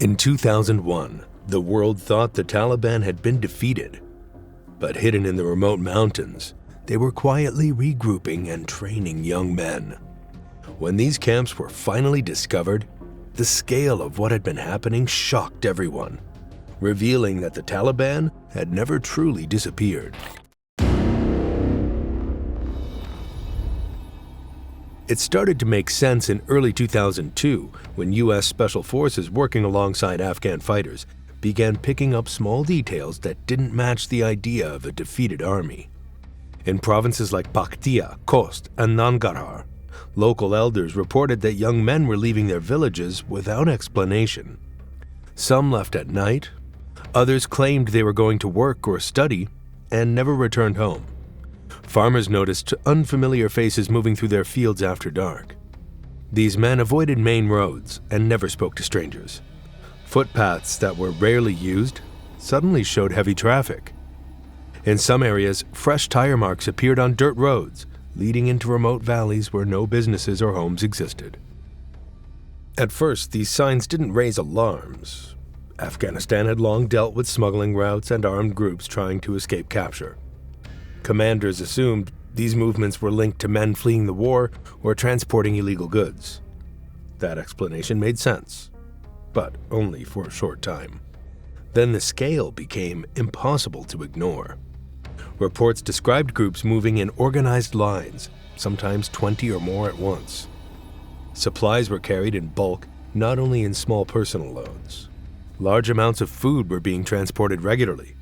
In 2001, the world thought the Taliban had been defeated, but hidden in the remote mountains, they were quietly regrouping and training young men. When these camps were finally discovered, the scale of what had been happening shocked everyone, revealing that the Taliban had never truly disappeared. It started to make sense in early 2002 when U.S. Special Forces working alongside Afghan fighters began picking up small details that didn't match the idea of a defeated army. In provinces like Paktia, Khost, and Nangarhar, local elders reported that young men were leaving their villages without explanation. Some left at night, others claimed they were going to work or study and never returned home. Farmers noticed unfamiliar faces moving through their fields after dark. These men avoided main roads and never spoke to strangers. Footpaths that were rarely used suddenly showed heavy traffic. In some areas, fresh tire marks appeared on dirt roads, leading into remote valleys where no businesses or homes existed. At first, these signs didn't raise alarms. Afghanistan had long dealt with smuggling routes and armed groups trying to escape capture. Commanders assumed these movements were linked to men fleeing the war or transporting illegal goods. That explanation made sense, but only for a short time. Then the scale became impossible to ignore. Reports described groups moving in organized lines, sometimes 20 or more at once. Supplies were carried in bulk, not only in small personal loads. Large amounts of food were being transported regularly.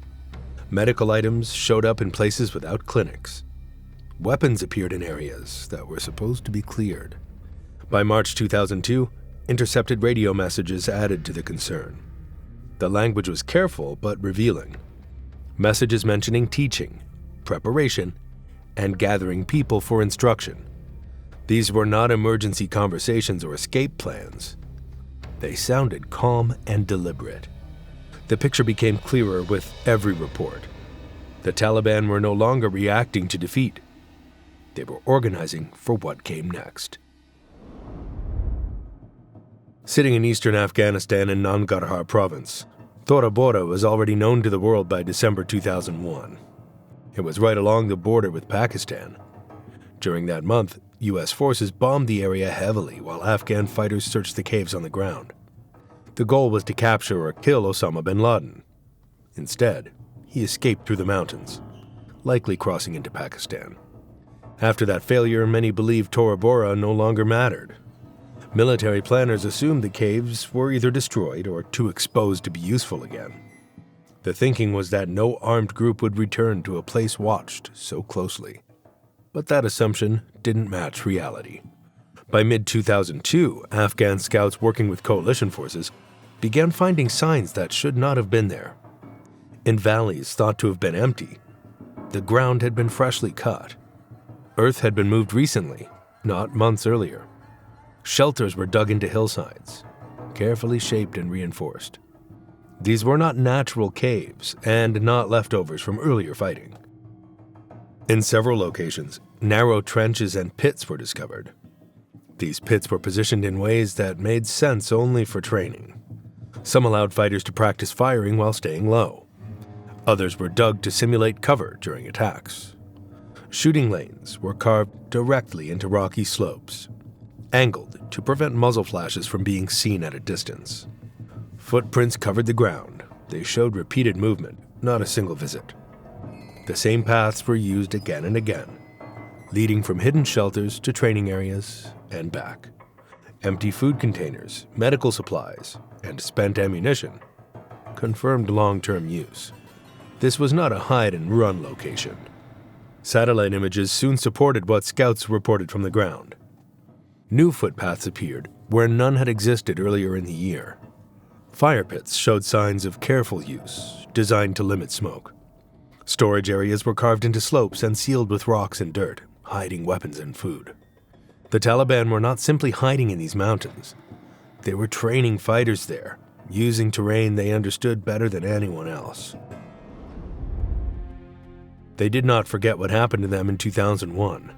Medical items showed up in places without clinics. Weapons appeared in areas that were supposed to be cleared. By March 2002, intercepted radio messages added to the concern. The language was careful but revealing. Messages mentioning teaching, preparation, and gathering people for instruction. These were not emergency conversations or escape plans. They sounded calm and deliberate. The picture became clearer with every report. The Taliban were no longer reacting to defeat. They were organizing for what came next. Sitting in eastern Afghanistan in Nangarhar province, Tora Bora was already known to the world by December 2001. It was right along the border with Pakistan. During that month, U.S. forces bombed the area heavily while Afghan fighters searched the caves on the ground. The goal was to capture or kill Osama bin Laden. Instead, he escaped through the mountains, likely crossing into Pakistan. After that failure, many believed Tora Bora no longer mattered. Military planners assumed the caves were either destroyed or too exposed to be useful again. The thinking was that no armed group would return to a place watched so closely. But that assumption didn't match reality. By mid-2002, Afghan scouts working with coalition forces began finding signs that should not have been there. In valleys thought to have been empty, the ground had been freshly cut. Earth had been moved recently, not months earlier. Shelters were dug into hillsides, carefully shaped and reinforced. These were not natural caves and not leftovers from earlier fighting. In several locations, narrow trenches and pits were discovered. These pits were positioned in ways that made sense only for training. Some allowed fighters to practice firing while staying low. Others were dug to simulate cover during attacks. Shooting lanes were carved directly into rocky slopes, angled to prevent muzzle flashes from being seen at a distance. Footprints covered the ground. They showed repeated movement, not a single visit. The same paths were used again and again, leading from hidden shelters to training areas and back. Empty food containers, medical supplies, and spent ammunition confirmed long-term use. This was not a hide-and-run location. Satellite images soon supported what scouts reported from the ground. New footpaths appeared where none had existed earlier in the year. Fire pits showed signs of careful use, designed to limit smoke. Storage areas were carved into slopes and sealed with rocks and dirt, hiding weapons and food. The Taliban were not simply hiding in these mountains. They were training fighters there, using terrain they understood better than anyone else. They did not forget what happened to them in 2001.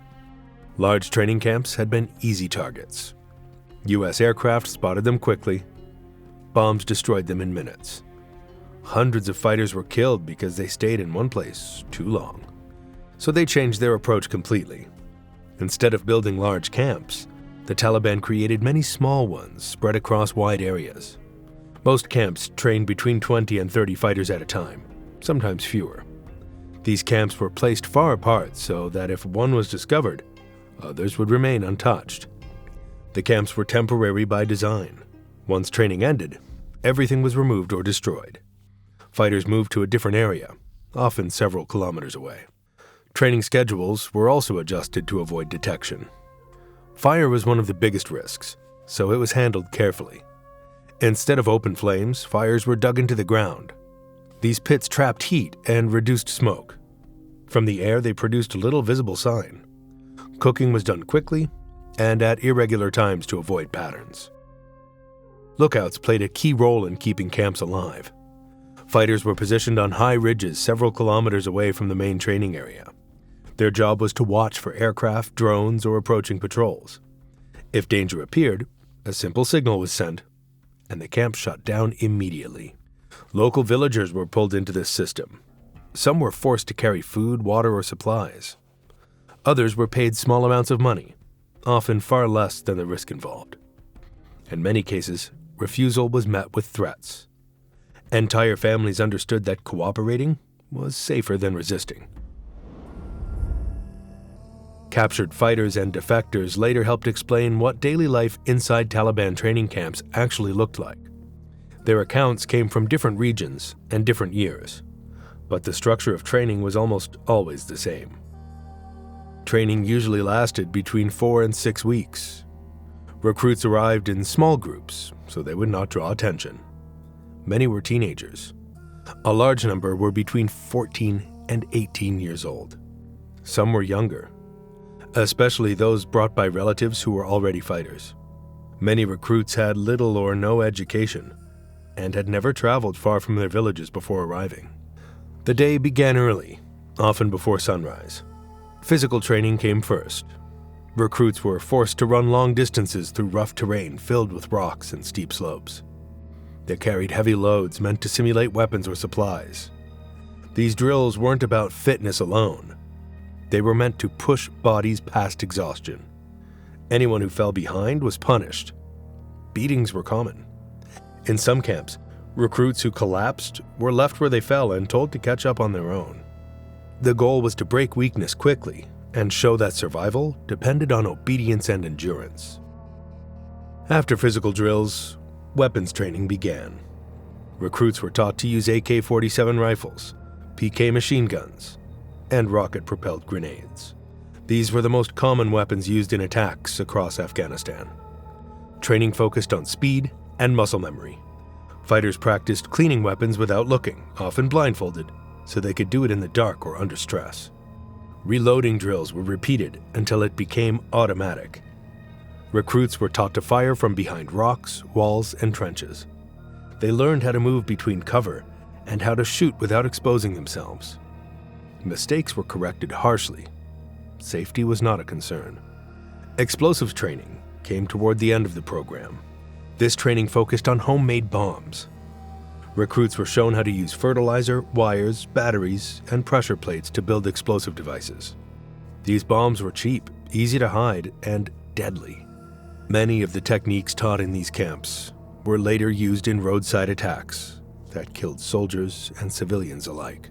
Large training camps had been easy targets. U.S. aircraft spotted them quickly. bombs destroyed them in minutes. Hundreds of fighters were killed because they stayed in one place too long. So they changed their approach completely. Instead of building large camps, the Taliban created many small ones spread across wide areas. Most camps trained between 20 and 30 fighters at a time, sometimes fewer. These camps were placed far apart so that if one was discovered, others would remain untouched. The camps were temporary by design. Once training ended, everything was removed or destroyed. Fighters moved to a different area, often several kilometers away. Training schedules were also adjusted to avoid detection. Fire was one of the biggest risks, so it was handled carefully. Instead of open flames, fires were dug into the ground. These pits trapped heat and reduced smoke. From the air, they produced little visible sign. Cooking was done quickly and at irregular times to avoid patterns. Lookouts played a key role in keeping camps alive. Fighters were positioned on high ridges several kilometers away from the main training area. Their job was to watch for aircraft, drones, or approaching patrols. If danger appeared, a simple signal was sent, and the camp shut down immediately. Local villagers were pulled into this system. Some were forced to carry food, water, or supplies. Others were paid small amounts of money, often far less than the risk involved. In many cases, refusal was met with threats. Entire families understood that cooperating was safer than resisting. Captured fighters and defectors later helped explain what daily life inside Taliban training camps actually looked like. Their accounts came from different regions and different years, but the structure of training was almost always the same. Training usually lasted between 4 and 6 weeks. Recruits arrived in small groups, so they would not draw attention. Many were teenagers. A large number were between 14 and 18 years old. Some were younger, especially those brought by relatives who were already fighters. Many recruits had little or no education and had never traveled far from their villages before arriving. The day began early, often before sunrise. Physical training came first. Recruits were forced to run long distances through rough terrain filled with rocks and steep slopes. They carried heavy loads meant to simulate weapons or supplies. These drills weren't about fitness alone. They were meant to push bodies past exhaustion. Anyone who fell behind was punished. Beatings were common. In some camps, recruits who collapsed were left where they fell and told to catch up on their own. The goal was to break weakness quickly and show that survival depended on obedience and endurance. After physical drills, weapons training began. Recruits were taught to use AK-47 rifles, PK machine guns, and rocket-propelled grenades. These were the most common weapons used in attacks across Afghanistan. Training focused on speed and muscle memory. Fighters practiced cleaning weapons without looking, often blindfolded, so they could do it in the dark or under stress. Reloading drills were repeated until it became automatic. Recruits were taught to fire from behind rocks, walls, and trenches. They learned how to move between cover and how to shoot without exposing themselves. Mistakes were corrected harshly. Safety was not a concern. Explosives training came toward the end of the program. This training focused on homemade bombs. Recruits were shown how to use fertilizer, wires, batteries, and pressure plates to build explosive devices. These bombs were cheap, easy to hide, and deadly. Many of the techniques taught in these camps were later used in roadside attacks that killed soldiers and civilians alike.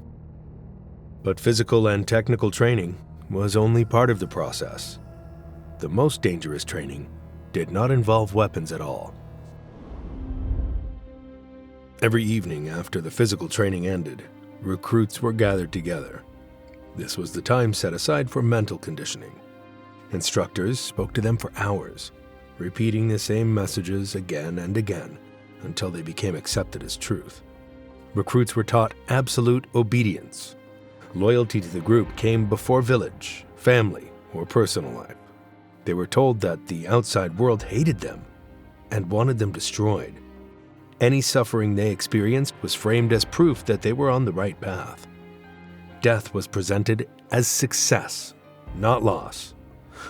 But physical and technical training was only part of the process. The most dangerous training did not involve weapons at all. Every evening after the physical training ended, recruits were gathered together. This was the time set aside for mental conditioning. Instructors spoke to them for hours, repeating the same messages again and again until they became accepted as truth. Recruits were taught absolute obedience. Loyalty to the group came before village, family, or personal life. They were told that the outside world hated them and wanted them destroyed. Any suffering they experienced was framed as proof that they were on the right path. Death was presented as success, not loss.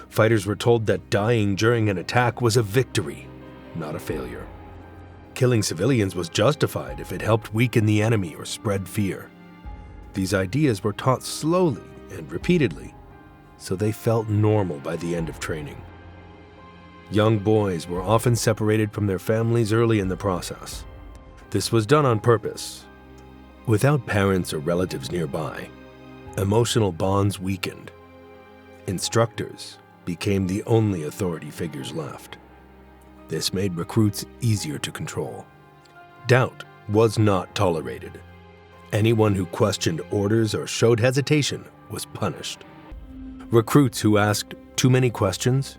Fighters were told that dying during an attack was a victory, not a failure. killing civilians was justified if it helped weaken the enemy or spread fear. These ideas were taught slowly and repeatedly, so they felt normal by the end of training. Young boys were often separated from their families early in the process. This was done on purpose. Without parents or relatives nearby, emotional bonds weakened. Instructors became the only authority figures left. This made recruits easier to control. Doubt was not tolerated. Anyone who questioned orders or showed hesitation was punished. Recruits who asked too many questions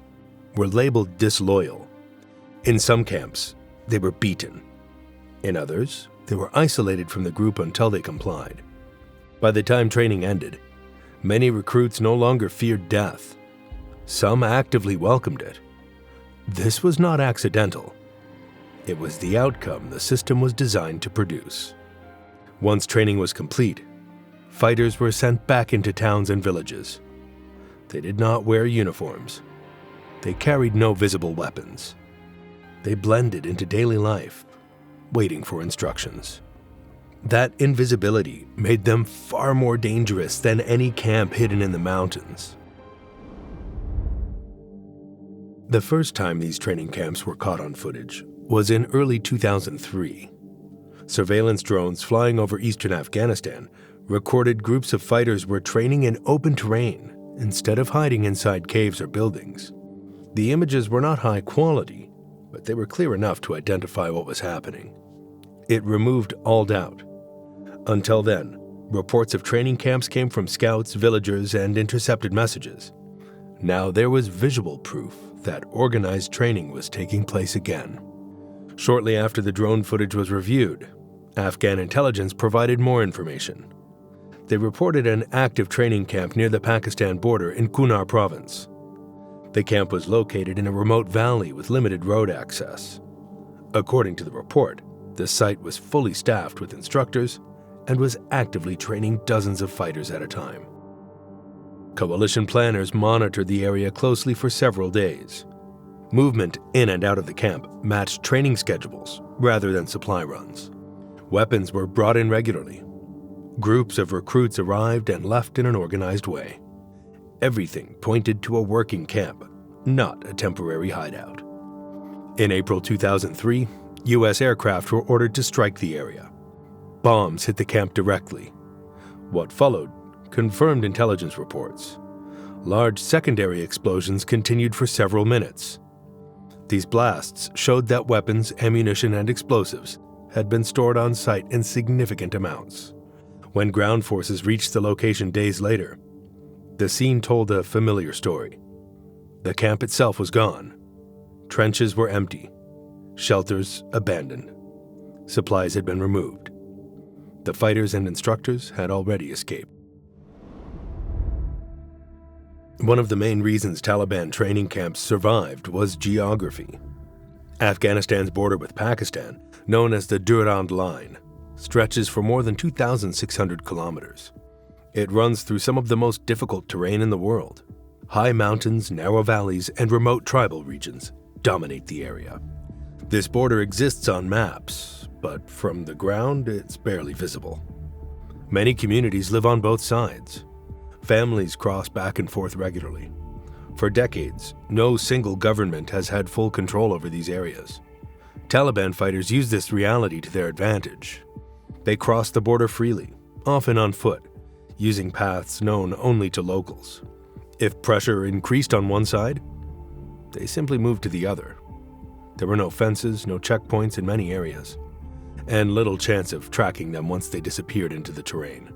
were labeled disloyal. In some camps, they were beaten. In others, they were isolated from the group until they complied. By the time training ended, many recruits no longer feared death. Some actively welcomed it. This was not accidental. It was the outcome the system was designed to produce. Once training was complete, fighters were sent back into towns and villages. They did not wear uniforms. They carried no visible weapons. They blended into daily life, waiting for instructions. That invisibility made them far more dangerous than any camp hidden in the mountains. The first time these training camps were caught on footage was in early 2003. Surveillance drones flying over eastern Afghanistan recorded groups of fighters were training in open terrain instead of hiding inside caves or buildings. The images were not high quality, but they were clear enough to identify what was happening. It removed all doubt. Until then, reports of training camps came from scouts, villagers, and intercepted messages. Now there was visual proof that organized training was taking place again. Shortly after the drone footage was reviewed, Afghan intelligence provided more information. They reported an active training camp near the Pakistan border in Kunar province. The camp was located in a remote valley with limited road access. According to the report, the site was fully staffed with instructors and was actively training dozens of fighters at a time. Coalition planners monitored the area closely for several days. Movement in and out of the camp matched training schedules rather than supply runs. Weapons were brought in regularly. Groups of recruits arrived and left in an organized way. Everything pointed to a working camp, not a temporary hideout. In April 2003, U.S. aircraft were ordered to strike the area. Bombs hit the camp directly. What followed confirmed intelligence reports. Large secondary explosions continued for several minutes. These blasts showed that weapons, ammunition, and explosives had been stored on site in significant amounts. When ground forces reached the location days later, the scene told a familiar story. The camp itself was gone. Trenches were empty. Shelters abandoned. Supplies had been removed. The fighters and instructors had already escaped. One of the main reasons Taliban training camps survived was geography. Afghanistan's border with Pakistan, known as the Durand Line, stretches for more than 2,600 kilometers. It runs through some of the most difficult terrain in the world. High mountains, narrow valleys, and remote tribal regions dominate the area. This border exists on maps, but from the ground, it's barely visible. Many communities live on both sides. Families cross back and forth regularly. For decades, no single government has had full control over these areas. Taliban fighters use this reality to their advantage. They cross the border freely, often on foot, using paths known only to locals. If pressure increased on one side, they simply moved to the other. There were no fences, no checkpoints in many areas, and little chance of tracking them once they disappeared into the terrain.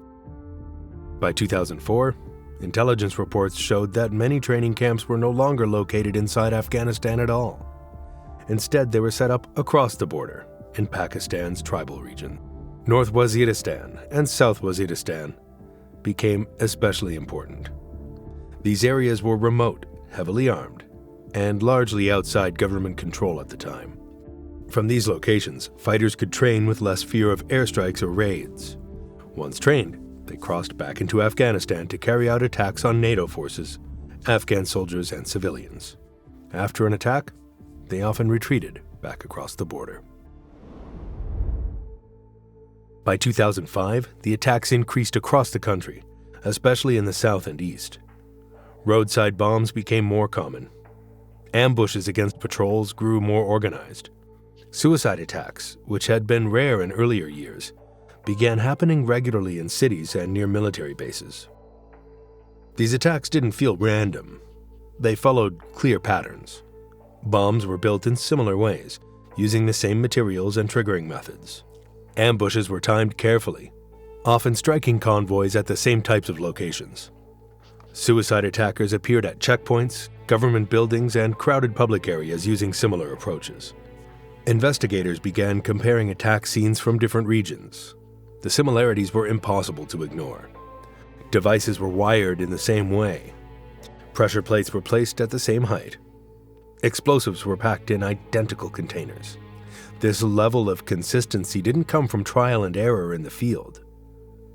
By 2004, intelligence reports showed that many training camps were no longer located inside Afghanistan at all. Instead, they were set up across the border in Pakistan's tribal region. North Waziristan and South Waziristan became especially important. These areas were remote, heavily armed, and largely outside government control at the time. From these locations, fighters could train with less fear of airstrikes or raids. Once trained, they crossed back into Afghanistan to carry out attacks on NATO forces, Afghan soldiers, and civilians. After an attack, they often retreated back across the border. By 2005, the attacks increased across the country, especially in the south and east. Roadside bombs became more common. Ambushes against patrols grew more organized. Suicide attacks, which had been rare in earlier years, began happening regularly in cities and near military bases. These attacks didn't feel random. They followed clear patterns. Bombs were built in similar ways, using the same materials and triggering methods. Ambushes were timed carefully, often striking convoys at the same types of locations. Suicide attackers appeared at checkpoints, government buildings, and crowded public areas using similar approaches. Investigators began comparing attack scenes from different regions. The similarities were impossible to ignore. Devices were wired in the same way. Pressure plates were placed at the same height. Explosives were packed in identical containers. This level of consistency didn't come from trial and error in the field.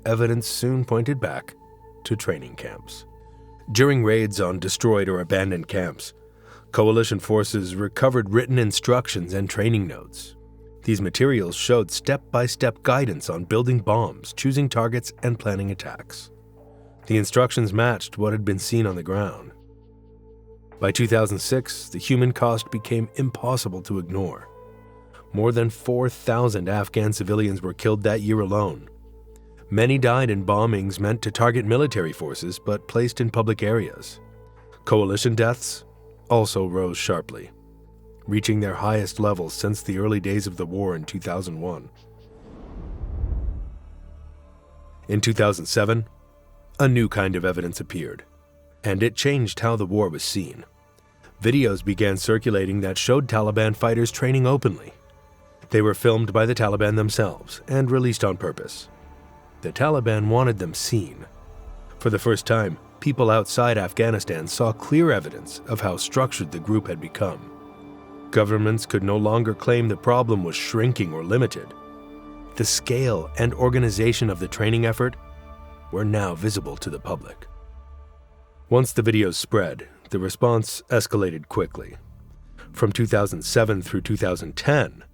Evidence soon pointed back to training camps. During raids on destroyed or abandoned camps, coalition forces recovered written instructions and training notes. These materials showed step-by-step guidance on building bombs, choosing targets, and planning attacks. The instructions matched what had been seen on the ground. By 2006, the human cost became impossible to ignore. More than 4,000 Afghan civilians were killed that year alone. Many died in bombings meant to target military forces but placed in public areas. Coalition deaths also rose sharply, reaching their highest levels since the early days of the war in 2001. In 2007, a new kind of evidence appeared, and it changed how the war was seen. Videos began circulating that showed Taliban fighters training openly. They were filmed by the Taliban themselves and released on purpose. The Taliban wanted them seen. For the first time, people outside Afghanistan saw clear evidence of how structured the group had become. Governments could no longer claim the problem was shrinking or limited. The scale and organization of the training effort were now visible to the public. Once the videos spread, the response escalated quickly. From 2007 through 2010,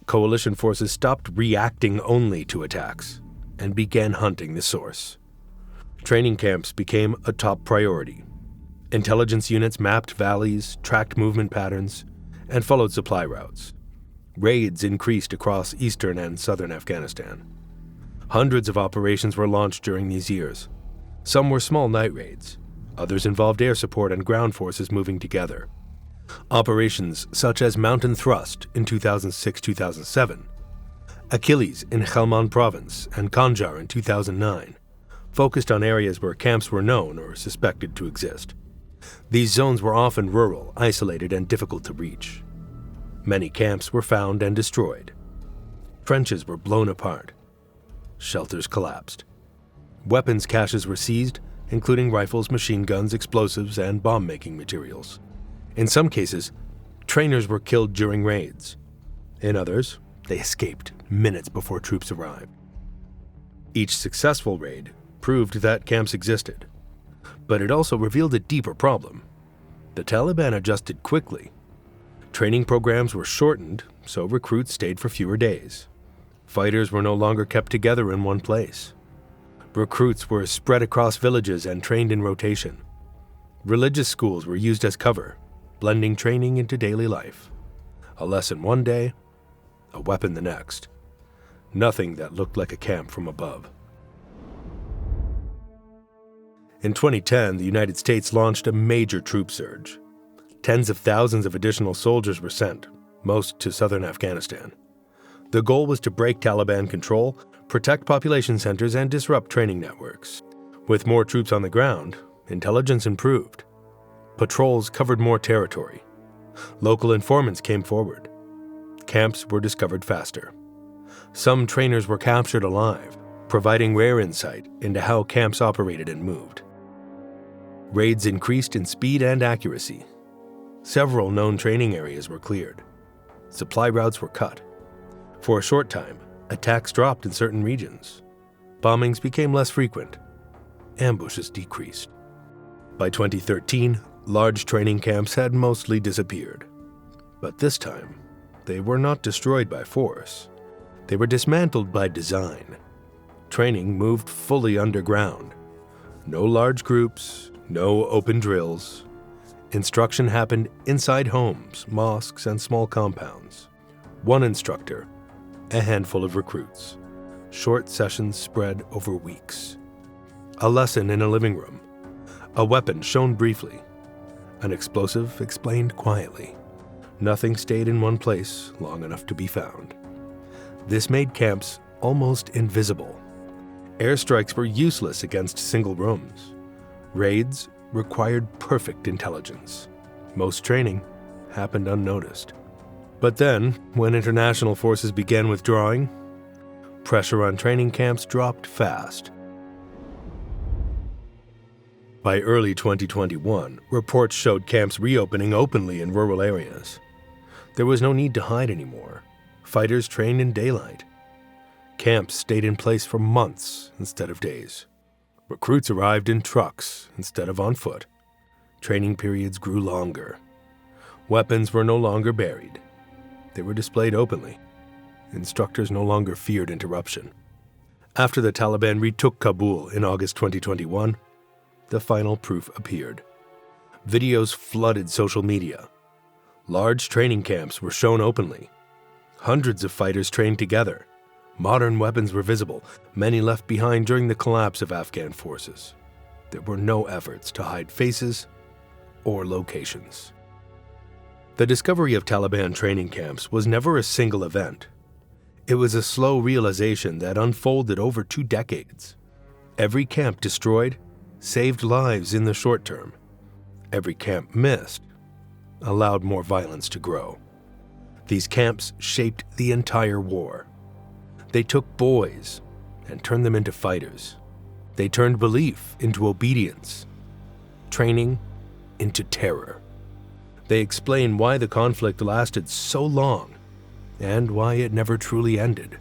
coalition forces stopped reacting only to attacks and began hunting the source. Training camps became a top priority. Intelligence units mapped valleys, tracked movement patterns, and followed supply routes. Raids increased across eastern and southern Afghanistan. Hundreds of operations were launched during these years. Some were small night raids. Others involved air support and ground forces moving together. Operations such as Mountain Thrust in 2006-2007, Achilles in Helmand Province, and Khanjar in 2009 focused on areas where camps were known or suspected to exist. These zones were often rural, isolated, and difficult to reach. Many camps were found and destroyed. Trenches were blown apart. Shelters collapsed. Weapons caches were seized, including rifles, machine guns, explosives, and bomb-making materials. In some cases, trainers were killed during raids. In others, they escaped minutes before troops arrived. Each successful raid proved that camps existed, but it also revealed a deeper problem. The Taliban adjusted quickly. Training programs were shortened, so recruits stayed for fewer days. Fighters were no longer kept together in one place. Recruits were spread across villages and trained in rotation. Religious schools were used as cover, blending training into daily life. A lesson one day, a weapon the next. Nothing that looked like a camp from above. In 2010, the United States launched a major troop surge. Tens of thousands of additional soldiers were sent, most to southern Afghanistan. The goal was to break Taliban control, protect population centers, and disrupt training networks. With more troops on the ground, intelligence improved. Patrols covered more territory. Local informants came forward. Camps were discovered faster. Some trainers were captured alive, providing rare insight into how camps operated and moved. Raids increased in speed and accuracy. Several known training areas were cleared. Supply routes were cut. For a short time, attacks dropped in certain regions. Bombings became less frequent. Ambushes decreased. By 2013, large training camps had mostly disappeared. But this time, they were not destroyed by force. They were dismantled by design. Training moved fully underground. No large groups, no open drills. Instruction happened inside homes, mosques, and small compounds. One instructor, a handful of recruits. Short sessions spread over weeks. A lesson in a living room. A weapon shown briefly. An explosive explained quietly. Nothing stayed in one place long enough to be found. This made camps almost invisible. Airstrikes were useless against single rooms. Raids required perfect intelligence. Most training happened unnoticed. But then, when international forces began withdrawing, pressure on training camps dropped fast. By early 2021, reports showed camps reopening openly in rural areas. There was no need to hide anymore. Fighters trained in daylight. Camps stayed in place for months instead of days. Recruits arrived in trucks instead of on foot. Training periods grew longer. Weapons were no longer buried. They were displayed openly. Instructors no longer feared interruption. After the Taliban retook Kabul in August 2021, the final proof appeared. Videos flooded social media. Large training camps were shown openly. Hundreds of fighters trained together. Modern weapons were visible, many left behind during the collapse of Afghan forces. There were no efforts to hide faces or locations. The discovery of Taliban training camps was never a single event. It was a slow realization that unfolded over 2 decades. Every camp destroyed saved lives in the short term. Every camp missed allowed more violence to grow. These camps shaped the entire war. They took boys and turned them into fighters. They turned belief into obedience, training into terror. They explain why the conflict lasted so long and why it never truly ended.